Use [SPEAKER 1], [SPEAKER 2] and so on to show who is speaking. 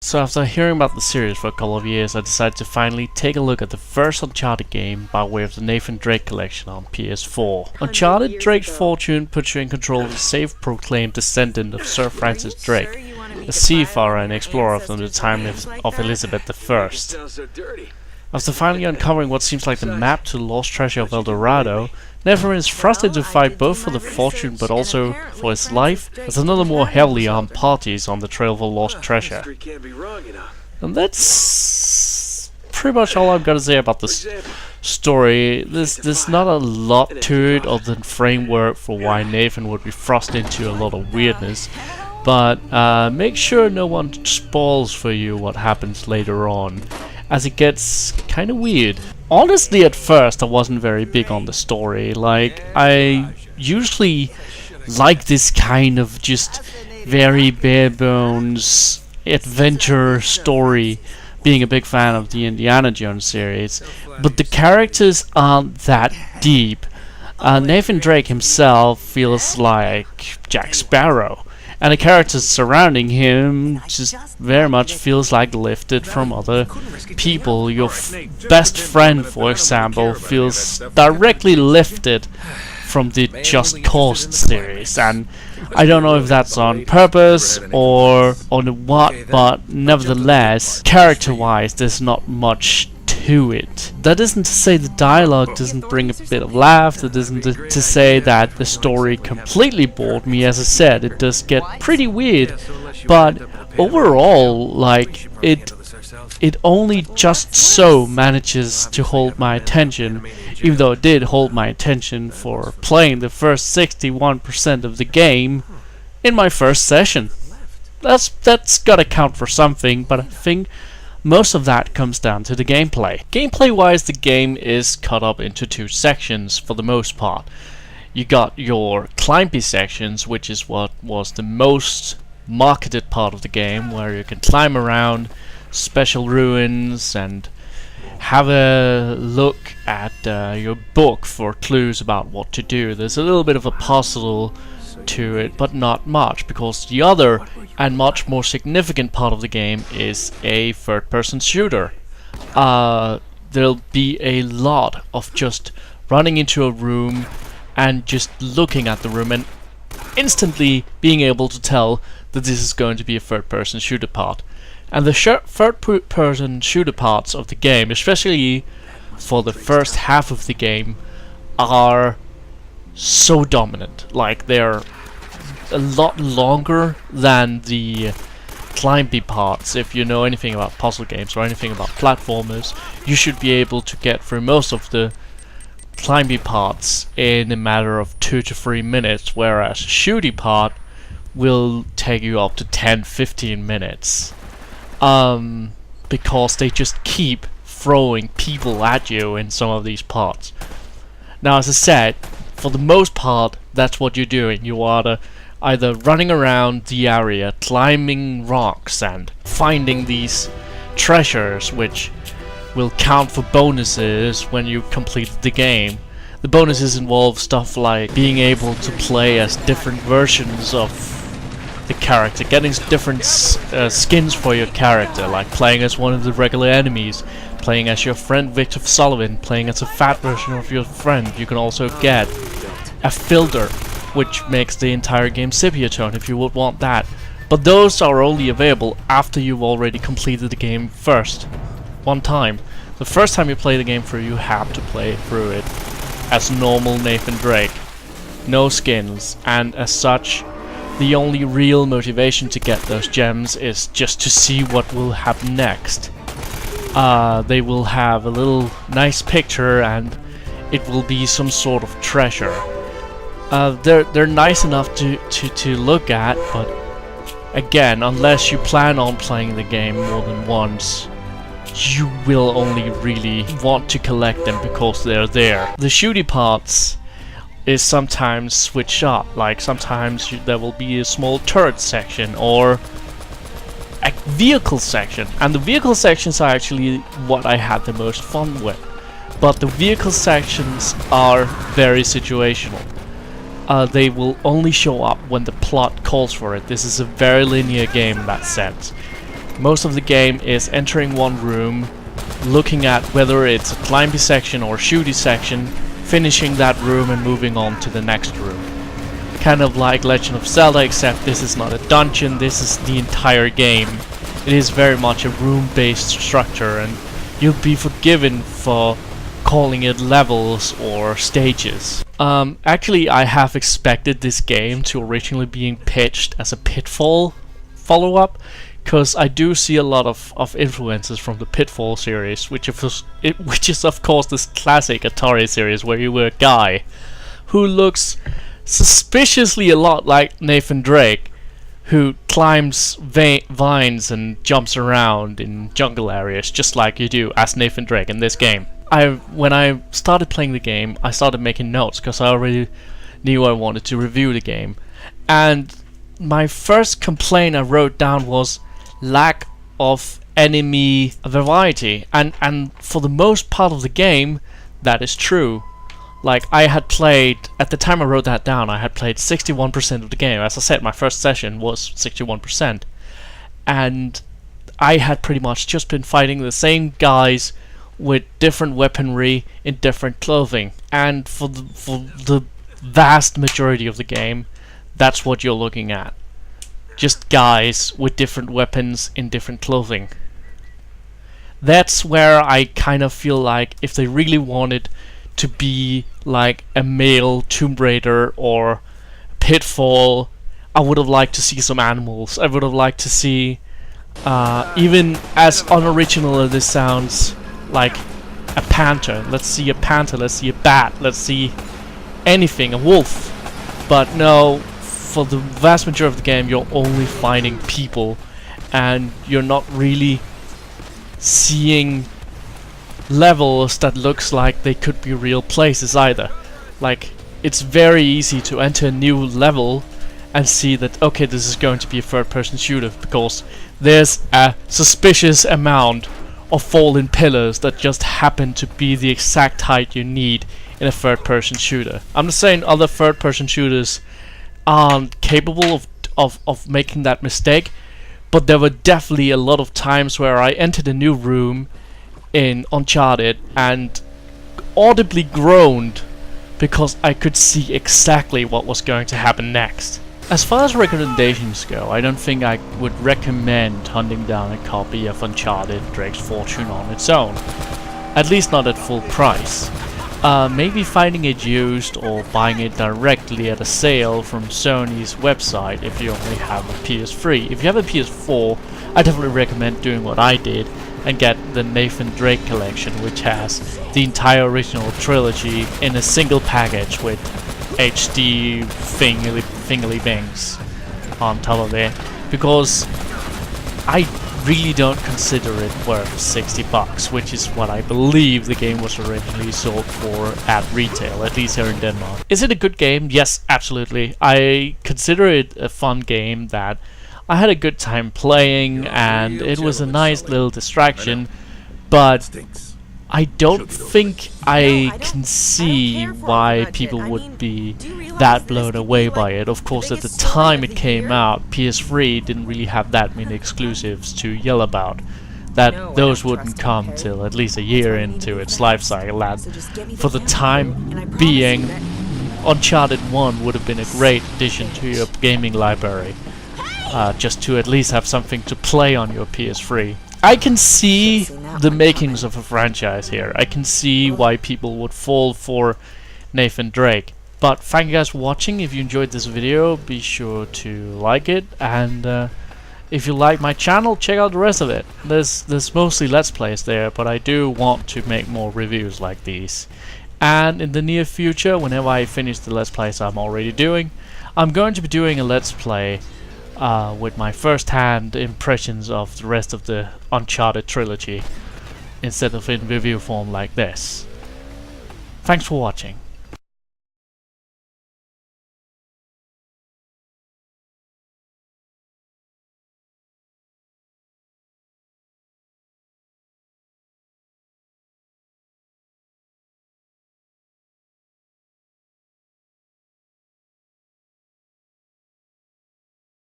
[SPEAKER 1] So after hearing about the series for a couple of years, I decided to finally take a look at the first Uncharted game by way of the Nathan Drake collection on PS4. Uncharted Drake's Fortune puts you in control of the self-proclaimed descendant of Sir Francis Drake, a seafarer and explorer from the time of Elizabeth I. After finally uncovering what seems like the map to the lost treasure of El Dorado, Nathan is frustrated to fight both for the fortune but also for his life, as another more heavily armed party is on the trail of a lost treasure. And that's pretty much all I've got to say about this story. There's not a lot to it other than framework for why Nathan would be thrust into a lot of weirdness, but make sure no one spoils for you what happens later on, as it gets kinda weird. Honestly, at first I wasn't very big on the story. Like, I usually like this kind of just very bare bones adventure story, being a big fan of the Indiana Jones series, but the characters aren't that deep. Nathan Drake himself feels like Jack Sparrow, and the characters surrounding him just very much feels like lifted from other people. Your best friend, for example, feels directly lifted from the Just Cause series, and I don't know if that's on purpose or on what, but nevertheless, character-wise, there's not much to it. That isn't to say the dialogue doesn't bring a bit of laugh, that isn't to say that the story completely bored me. As I said, it does get pretty weird, but overall, like, it only just so manages to hold my attention, even though it did hold my attention for playing the first 61% of the game in my first session. That's gotta count for something, but I think most of that comes down to the gameplay. Gameplay-wise, the game is cut up into two sections for the most part. You got your climby sections, which is what was the most marketed part of the game, where you can climb around special ruins and have a look at your book for clues about what to do. There's a little bit of a puzzle to it, but not much, because the other and much more significant part of the game is a third-person shooter. There'll be a lot of just running into a room and just looking at the room and instantly being able to tell that this is going to be a third-person shooter part. And the third-person shooter parts of the game, especially for the first half of the game, are so dominant. Like, they're a lot longer than the climby parts. If you know anything about puzzle games or anything about platformers, you should be able to get through most of the climby parts in a matter of 2 to 3 minutes, whereas a shooty part will take you up to 10-15 minutes. Because they just keep throwing people at you in some of these parts. Now, as I said, for the most part, that's what you're doing. You are either running around the area, climbing rocks, and finding these treasures, which will count for bonuses when you complete the game. The bonuses involve stuff like being able to play as different versions of the character, getting different skins for your character, like playing as one of the regular enemies, playing as your friend Victor Sullivan, playing as a fat version of your friend. You can also get a filter, which makes the entire game sepia tone if you would want that. But those are only available after you've already completed the game one time. The first time you play the game through, you have to play through it as normal Nathan Drake. No skins, and as such, the only real motivation to get those gems is just to see what will happen next. They will have a little nice picture and it will be some sort of treasure. They're nice enough to look at, but again, unless you plan on playing the game more than once, you will only really want to collect them because they're there. The shooty parts is sometimes switched up, like sometimes there will be a small turret section or a vehicle section, and the vehicle sections are actually what I had the most fun with. But the vehicle sections are very situational. They will only show up when the plot calls for it. This is a very linear game in that sense. Most of the game is entering one room, looking at whether it's a climby section or shooty section, finishing that room and moving on to the next room. Kind of like Legend of Zelda, except this is not a dungeon, this is the entire game. It is very much a room-based structure, and you'll be forgiven for calling it levels or stages. Actually, I have expected this game to originally being pitched as a Pitfall follow-up, because I do see a lot of influences from the Pitfall series, which is of course this classic Atari series where you were a guy who looks suspiciously a lot like Nathan Drake, who climbs vines and jumps around in jungle areas just like you do as Nathan Drake in this game. When I started playing the game, I started making notes because I already knew I wanted to review the game, and my first complaint I wrote down was lack of enemy variety, and for the most part of the game that is true. Like, I had played, at the time I wrote that down, I had played 61% of the game. As I said, my first session was 61%. And I had pretty much just been fighting the same guys with different weaponry in different clothing. And for the vast majority of the game, that's what you're looking at. Just guys with different weapons in different clothing. That's where I kind of feel like if they really wanted to be like a male Tomb Raider or Pitfall, I would have liked to see some animals. I would have liked to see, even as unoriginal as this sounds, like a panther. Let's see a panther, let's see a bat, let's see anything, a wolf. But no, for the vast majority of the game you're only finding people, and you're not really seeing levels that looks like they could be real places either. Like, it's very easy to enter a new level and see that, okay, this is going to be a third-person shooter because there's a suspicious amount of fallen pillars that just happen to be the exact height you need in a third-person shooter. I'm not saying other third-person shooters aren't capable of making that mistake, but there were definitely a lot of times where I entered a new room in Uncharted and audibly groaned because I could see exactly what was going to happen next. As far as recommendations go, I don't think I would recommend hunting down a copy of Uncharted Drake's Fortune on its own. At least not at full price. Maybe finding it used or buying it directly at a sale from Sony's website if you only have a PS3. If you have a PS4, I definitely recommend doing what I did and get the Nathan Drake collection, which has the entire original trilogy in a single package with HD thingly bings on top of it, because I really don't consider it worth 60 bucks, which is what I believe the game was originally sold for at retail, at least here in Denmark. Is it a good game? Yes, absolutely. I consider it a fun game that I had a good time playing, and it was a nice little distraction, but I don't think I can see why people would be that blown away by it. Of course, at the time it came out, PS3 didn't really have that many exclusives to yell about. That those wouldn't come till at least a year into its life cycle, and for the time being, Uncharted 1 would have been a great addition to your gaming library. Just to at least have something to play on your PS3. I can see the makings of a franchise here. I can see why people would fall for Nathan Drake. But thank you guys for watching. If you enjoyed this video, be sure to like it. And if you like my channel, check out the rest of it. There's mostly Let's Plays there, but I do want to make more reviews like these. And in the near future, whenever I finish the Let's Plays I'm already doing, I'm going to be doing a Let's Play with my first-hand impressions of the rest of the Uncharted trilogy, instead of in review form like this. Thanks for watching.